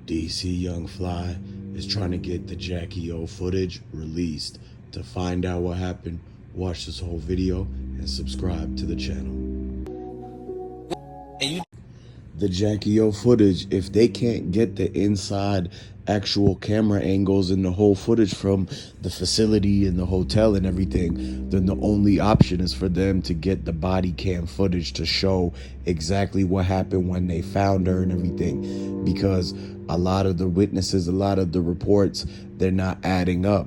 DC Young Fly is trying to get the JackyOh footage released. To find out what happened, watch this whole video and subscribe to the channel. The JackyOh footage, if they can't get the inside actual camera angles and the whole footage from the facility and the hotel and everything, then the only option is for them to get the body cam footage to show exactly what happened when they found her and everything, because a lot of the witnesses, a lot of the reports, they're not adding up.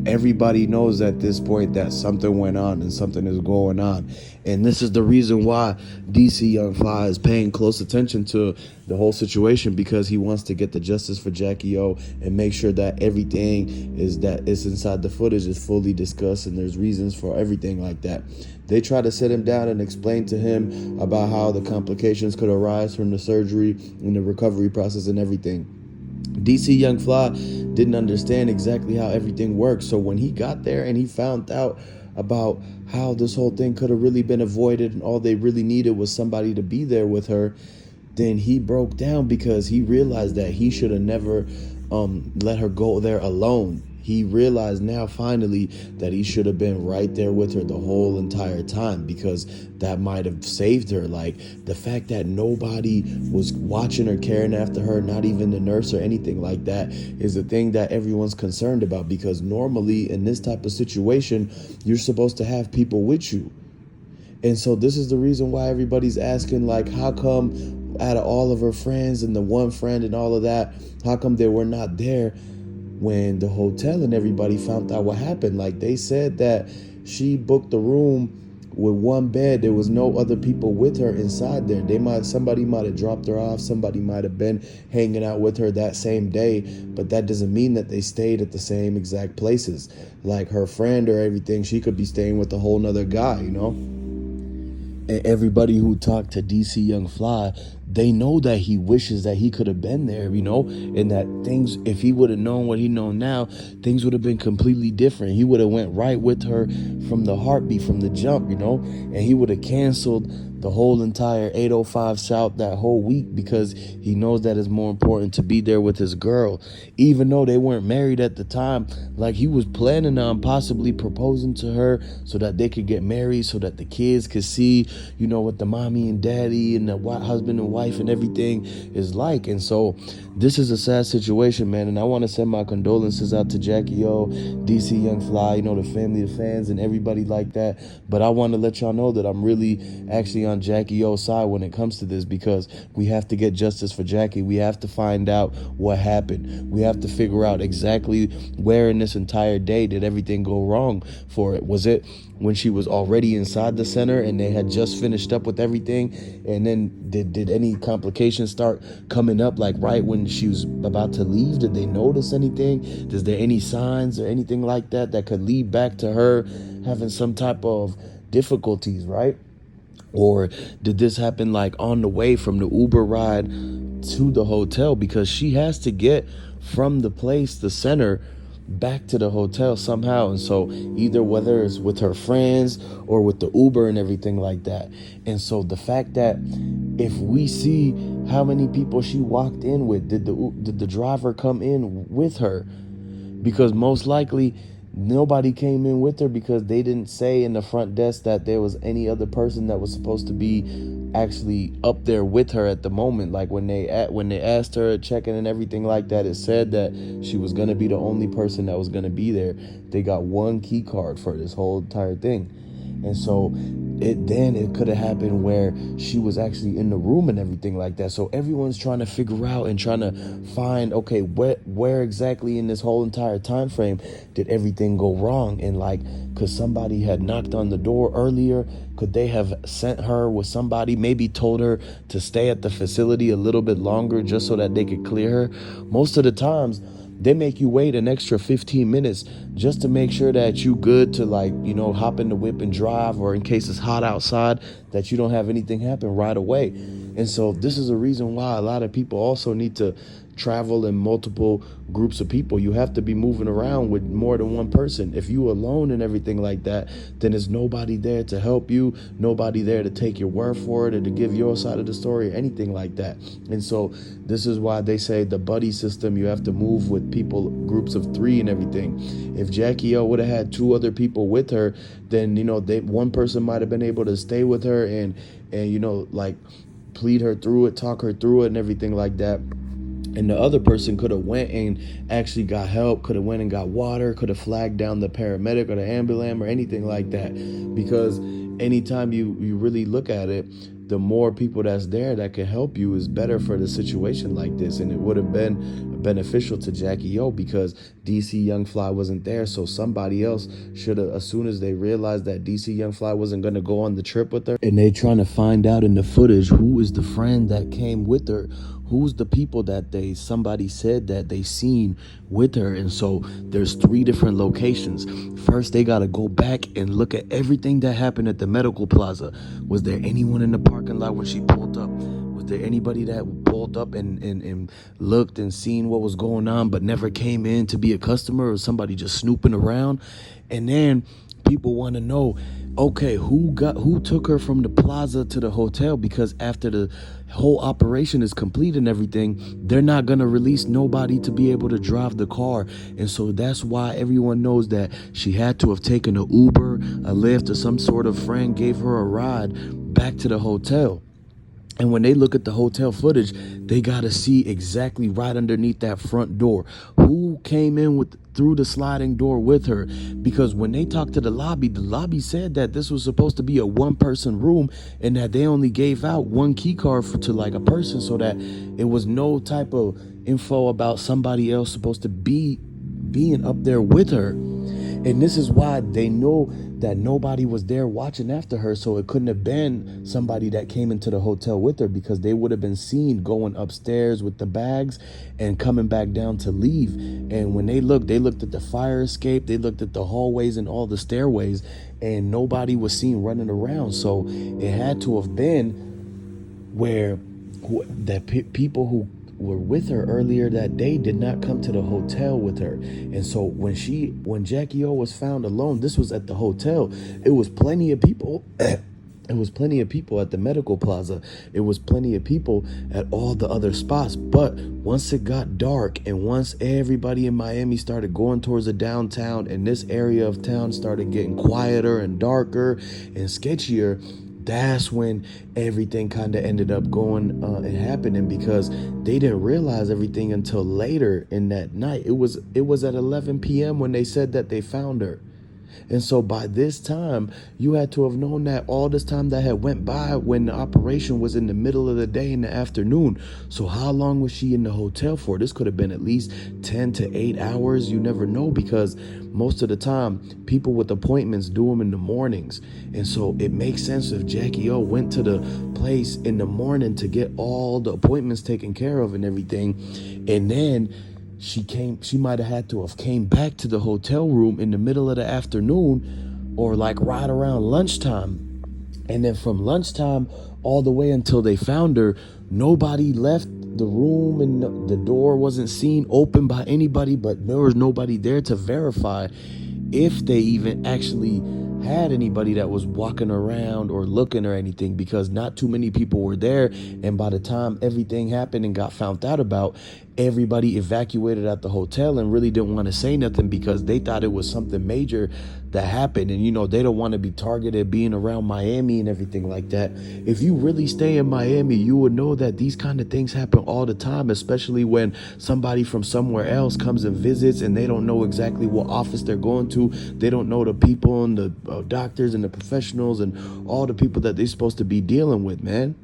Everybody knows at this point that something went on and something is going on. And this is the reason why DC Young Fly is paying close attention to the whole situation, because he wants to get the justice for JackyOh and make sure that everything is inside the footage is fully discussed and there's reasons for everything like that. They try to sit him down and explain to him about how the complications could arise from the surgery and the recovery process and everything. DC Young Fly didn't understand exactly how everything works. So when he got there and he found out about how this whole thing could have really been avoided and all they really needed was somebody to be there with her, then he broke down, because he realized that he should have never let her go there alone. He realized now finally that he should have been right there with her the whole entire time, because that might have saved her. Like, the fact that nobody was watching or caring after her, not even the nurse or anything like that, is the thing that everyone's concerned about, because normally in this type of situation, you're supposed to have people with you. And so this is the reason why everybody's asking, like, how come out of all of her friends and the one friend and all of that, how come they were not there when the hotel and everybody found out what happened? Like, they said that she booked the room with one bed. There was no other people with her inside there. Somebody might have dropped her off. Somebody might have been hanging out with her that same day, but that doesn't mean that they stayed at the same exact places. Like, her friend or everything, she could be staying with a whole nother guy, you know? And everybody who talked to DC Young Fly, they know that he wishes that he could have been there, you know, and that things, if he would have known what he knows now, things would have been completely different. He would have went right with her from the heartbeat, from the jump, you know, and he would have canceled the whole entire 805 South that whole week, because he knows that it's more important to be there with his girl, even though they weren't married at the time. Like, he was planning on possibly proposing to her so that they could get married, so that the kids could see, you know, what the mommy and daddy and the husband and wife and everything is like. And so this is a sad situation, man, and I want to send my condolences out to JackyOh, DC Young Fly, you know, the family, the fans, and everybody like that. But I want to let y'all know that I'm really actually on JackyOh's side when it comes to this, because we have to get justice for Jackie. We have to find out what happened. We have to figure out exactly where in this entire day did everything go wrong for it. Was it when she was already inside the center and they had just finished up with everything, and then did any complications start coming up, like right when she was about to leave? Did they notice anything? Is there any signs or anything like that that could lead back to her having some type of difficulties, right? Or did this happen like on the way from the Uber ride to the hotel? Because she has to get from the place, the center, back to the hotel somehow. And so either whether it's with her friends or with the Uber and everything like that. And so the fact that if we see how many people she walked in with, did the driver come in with her? Because most likely nobody came in with her, because they didn't say in the front desk that there was any other person that was supposed to be actually up there with her at the moment. Like when they asked her check-in and everything like that, it said that she was going to be the only person that was going to be there. They got one key card for this whole entire thing. And so it could have happened where she was actually in the room and everything like that. So everyone's trying to figure out and trying to find, okay, where exactly in this whole entire time frame did everything go wrong? And like, because somebody had knocked on the door earlier, could they have sent her with somebody, maybe told her to stay at the facility a little bit longer just so that they could clear her? Most of the times they make you wait an extra 15 minutes just to make sure that you good to, like, you know, hop in the whip and drive, or in case it's hot outside, that you don't have anything happen right away. And so this is a reason why a lot of people also need to travel in multiple groups of people. You have to be moving around with more than one person. If you alone and everything like that, then there's nobody there to help you, nobody there to take your word for it or to give your side of the story or anything like that. And so this is why they say the buddy system, you have to move with people, groups of 3 and everything. If JackyOh would have had 2 other people with her, then one person might have been able to stay with her and like plead her through it, talk her through it and everything like that. And the other person could have went and actually got help, could have went and got water, could have flagged down the paramedic or the ambulance or anything like that. Because anytime you really look at it, the more people that's there that can help you is better for the situation like this. And it would have been beneficial to JackyOh because DC Young Fly wasn't there. So somebody else should have, as soon as they realized that DC Young Fly wasn't going to go on the trip with her, and they trying to find out in the footage who is the friend that came with her, who's the people that somebody said that they seen with her. And so there's 3 different locations. First, they got to go back and look at everything that happened at the medical plaza. Was there anyone in the parking lot when she pulled up? Was there anybody that pulled up and looked and seen what was going on but never came in to be a customer, or somebody just snooping around? And then people want to know, okay, who took her from the plaza to the hotel? Because after the whole operation is complete and everything, they're not going to release nobody to be able to drive the car. And so that's why everyone knows that she had to have taken an Uber, a Lyft, or some sort of friend gave her a ride back to the hotel. And when they look at the hotel footage, they got to see exactly right underneath that front door who came in through the sliding door with her. Because when they talked to the lobby said that this was supposed to be a 1-person room and that they only gave out 1 key card to like a person, so that it was no type of info about somebody else supposed to be being up there with her. And this is why they know that nobody was there watching after her, so it couldn't have been somebody that came into the hotel with her, because they would have been seen going upstairs with the bags and coming back down to leave. And when they looked at the fire escape, they looked at the hallways and all the stairways, and nobody was seen running around. So it had to have been where people who were with her earlier that day did not come to the hotel with her. And so when JackyOh was found alone, this was at the hotel. It was plenty of people. It was plenty of people at the medical plaza. It was plenty of people at all the other spots. But once it got dark and once everybody in Miami started going towards the downtown and this area of town started getting quieter and darker and sketchier, that's when everything kind of ended up going and happening, because they didn't realize everything until later in that night. It was at 11 p.m. when they said that they found her. And so by this time, you had to have known that all this time that had went by when the operation was in the middle of the day in the afternoon. So how long was she in the hotel for? This could have been at least 10 to 8 hours. You never know, because most of the time, people with appointments do them in the mornings. And so it makes sense if JackyOh went to the place in the morning to get all the appointments taken care of and everything. And then she might have had to have came back to the hotel room in the middle of the afternoon, or like right around lunchtime. And then from lunchtime all the way until they found her, nobody left the room and the door wasn't seen open by anybody, but there was nobody there to verify if they even actually had anybody that was walking around or looking or anything, because not too many people were there. And by the time everything happened and got found out about, everybody evacuated at the hotel and really didn't want to say nothing, because they thought it was something major that happened. And they don't want to be targeted being around Miami and everything like that. If you really stay in Miami, you would know that these kind of things happen all the time, especially when somebody from somewhere else comes and visits and they don't know exactly what office they're going to. They don't know the people and the doctors and the professionals and all the people that they're supposed to be dealing with, man.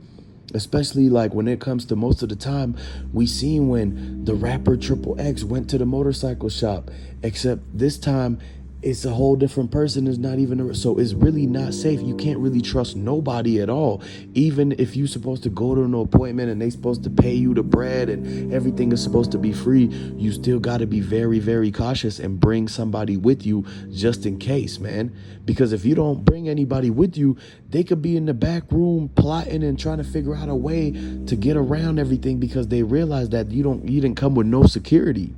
Especially like when it comes to, most of the time we seen when the rapper Triple X went to the motorcycle shop, except this time it's a whole different person. It's not even so it's really not safe. You can't really trust nobody at all. Even if you're supposed to go to an appointment and they supposed to pay you the bread and everything is supposed to be free, you still got to be very, very cautious and bring somebody with you just in case, man. Because if you don't bring anybody with you, they could be in the back room plotting and trying to figure out a way to get around everything because they realize that you didn't come with no security.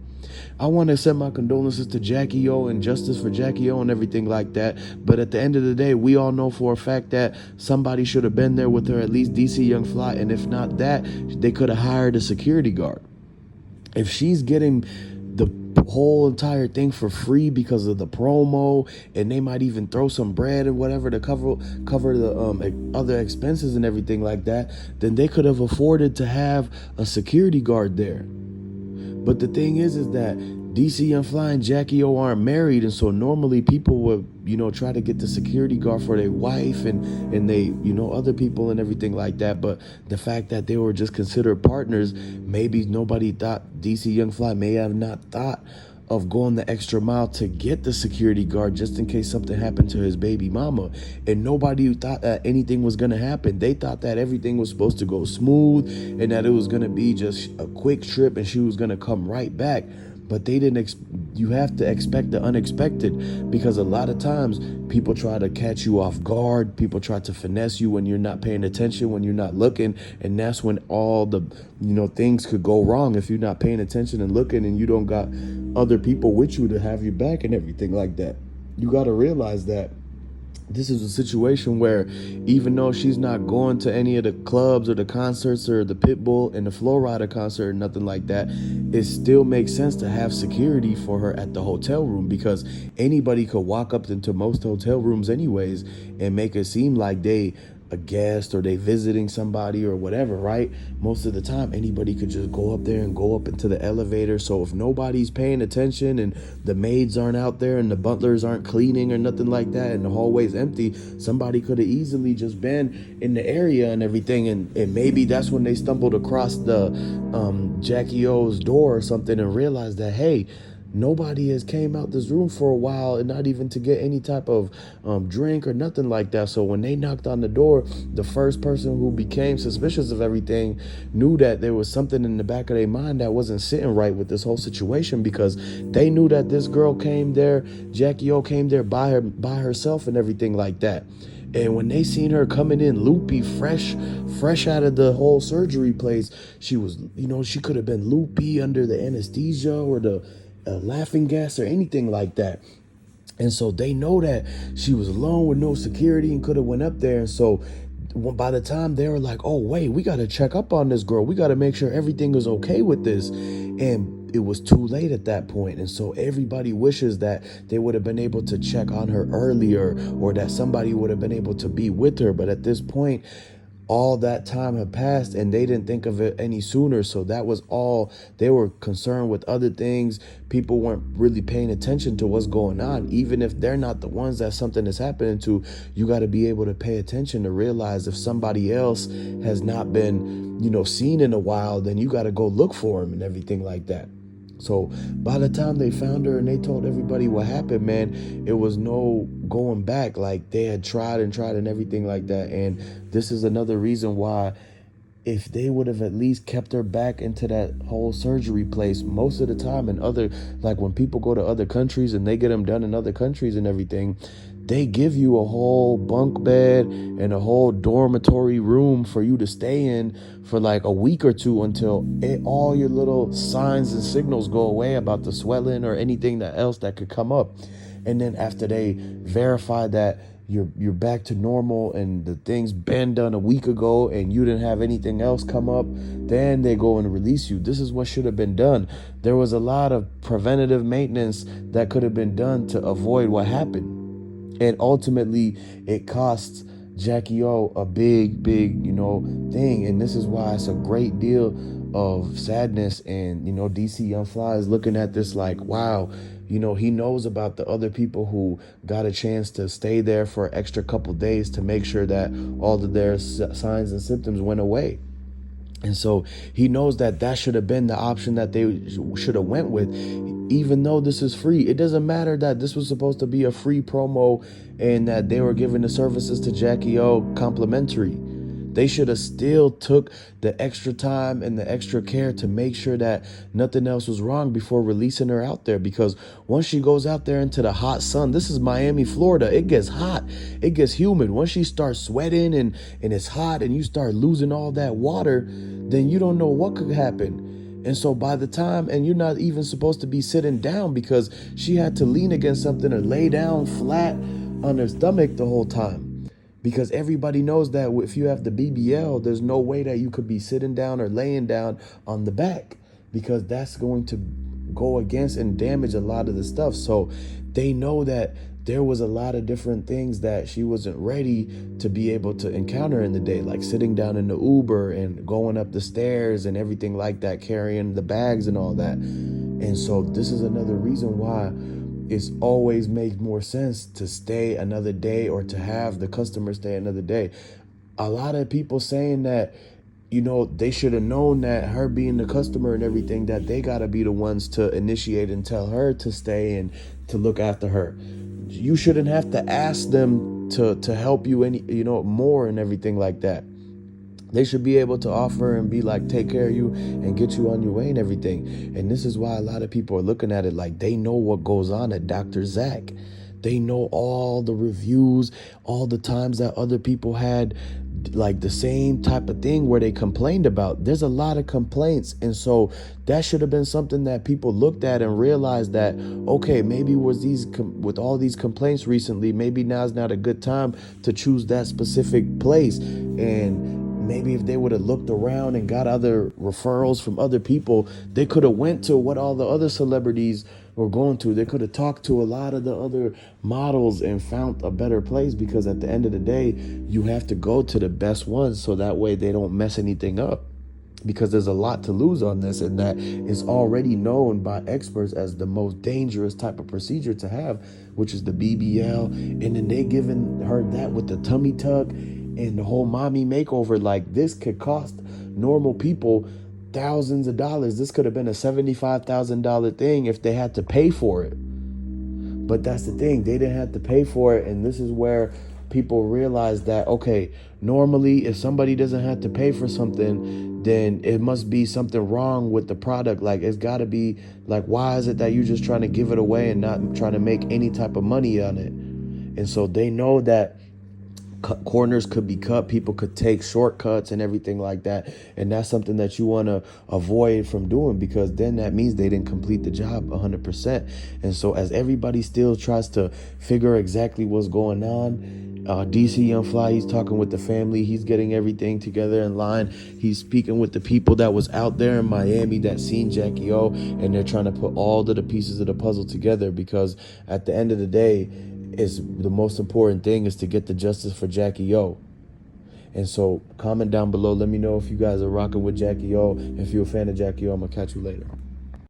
I want to send my condolences to JackyOh and justice for JackyOh and everything like that. But at the end of the day, we all know for a fact that somebody should have been there with her, at least DC Young Fly. And if not that, they could have hired a security guard. If she's getting the whole entire thing for free because of the promo, and they might even throw some bread or whatever to cover the other expenses and everything like that, then they could have afforded to have a security guard there. But the thing is that DC Young Fly and JackyOh aren't married, and so normally people would, try to get the security guard for their wife and they, other people and everything like that. But the fact that they were just considered partners, maybe nobody thought, DC Young Fly may have not thought of going the extra mile to get the security guard just in case something happened to his baby mama. And nobody thought that anything was going to happen. They thought that everything was supposed to go smooth and that it was going to be just a quick trip and she was going to come right back. But they didn't. You have to expect the unexpected, because a lot of times people try to catch you off guard. People try to finesse you when you're not paying attention, when you're not looking, and that's when all the things could go wrong if you're not paying attention and looking, and you don't got other people with you to have your back and everything like that. You got to realize that this is a situation where even though she's not going to any of the clubs or the concerts or the Pitbull and the Flo Rida concert or nothing like that, it still makes sense to have security for her at the hotel room, because anybody could walk up into most hotel rooms anyways and make it seem like they a guest or they visiting somebody or whatever, right? Most of the time anybody could just go up there and go up into the elevator. So if nobody's paying attention and the maids aren't out there and the butlers aren't cleaning or nothing like that and the hallway's empty, somebody could have easily just been in the area and everything, and maybe that's when they stumbled across the JackyOh's door or something and realized that, hey, nobody has came out this room for a while, and not even to get any type of drink or nothing like that. So when they knocked on the door, the first person who became suspicious of everything knew that there was something in the back of their mind that wasn't sitting right with this whole situation, because they knew that this girl came there, JackyOh came there by herself and everything like that. And when they seen her coming in loopy, fresh out of the whole surgery place, she was, she could have been loopy under the anesthesia or the laughing gas or anything like that. And so they know that she was alone with no security and could have went up there. And so by the time they were like, oh, wait, we got to check up on this girl. We got to make sure everything is okay with this. And it was too late at that point. And so everybody wishes that they would have been able to check on her earlier, or that somebody would have been able to be with her. But at this point, all that time had passed and they didn't think of it any sooner. So that was all. They were concerned with other things. People weren't really paying attention to what's going on. Even if they're not the ones that something is happening to, you got to be able to pay attention to realize if somebody else has not been, seen in a while, then you got to go look for them and everything like that. So by the time they found her and they told everybody what happened, man, it was no going back. Like, they had tried and everything like that. And this is another reason why, if they would have at least kept her back into that whole surgery place, most of the time in other, like when people go to other countries and they get them done in other countries and everything, they give you a whole bunk bed and a whole dormitory room for you to stay in for like a week or two until all your little signs and signals go away about the swelling or anything else that could come up. And then after they verify that you're back to normal and the thing's been done a week ago and you didn't have anything else come up, then they go and release you. This is what should have been done. There was a lot of preventative maintenance that could have been done to avoid what happened. And ultimately, it costs JackyOh a big, thing. And this is why it's a great deal of sadness. And, DC Young Fly is looking at this like, wow, he knows about the other people who got a chance to stay there for an extra couple days to make sure that all of their signs and symptoms went away. And so he knows that that should have been the option that they should have went with. Even though this is free, it doesn't matter that this was supposed to be a free promo and that they were giving the services to JackyOh complimentary. They should have still took the extra time and the extra care to make sure that nothing else was wrong before releasing her out there. Because once she goes out there into the hot sun, this is Miami, Florida. It gets hot. It gets humid. Once she starts sweating and it's hot and you start losing all that water, then you don't know what could happen. And so by the time, and you're not even supposed to be sitting down because she had to lean against something or lay down flat on her stomach the whole time. Because everybody knows that if you have the BBL, there's no way that you could be sitting down or laying down on the back, because that's going to go against and damage a lot of the stuff. So they know that there was a lot of different things that she wasn't ready to be able to encounter in the day, like sitting down in the Uber and going up the stairs and everything like that, carrying the bags and all that. And so this is another reason why it's always makes more sense to stay another day or to have the customer stay another day. A lot of people saying that, you know, they should have known that her being the customer and everything, that they got to be the ones to initiate and tell her to stay and to look after her. You shouldn't have to ask them to help you any, you know, more and everything like that. They should be able to offer and be like, take care of you and get you on your way and everything. And this is why a lot of people are looking at it like they know what goes on at Dr. Zach. They know all the reviews, all the times that other people had like the same type of thing where they complained about. There's a lot of complaints. And so that should have been something that people looked at and realized that, okay, maybe with all these complaints recently, maybe now's not a good time to choose that specific place. And maybe if they would have looked around and got other referrals from other people, they could have went to what all the other celebrities were going to. They could have talked to a lot of the other models and found a better place, because at the end of the day, you have to go to the best ones so that way they don't mess anything up. Because there's a lot to lose on this, and that is already known by experts as the most dangerous type of procedure to have, which is the BBL. And then they giving her that with the tummy tuck and the whole mommy makeover. Like, this could cost normal people thousands of dollars. This could have been a $75,000 thing if they had to pay for it. But that's the thing, they didn't have to pay for it. And this is where people realize that, okay, normally if somebody doesn't have to pay for something, then it must be something wrong with the product. Like, it's got to be like, why is it that you're just trying to give it away and not trying to make any type of money on it? And so they know that corners could be cut, people could take shortcuts and everything like that, and that's something that you want to avoid from doing, because then that means they didn't complete the job 100%. And so as everybody still tries to figure exactly what's going on, DC Young Fly, he's talking with the family, he's getting everything together in line, he's speaking with the people that was out there in Miami that seen JackyOh, and they're trying to put all of the pieces of the puzzle together, because at the end of the day, is the most important thing is to get the justice for JackyOh. And so comment down below, let me know if you guys are rocking with JackyOh. If you're a fan of JackyOh, I'm gonna catch you later.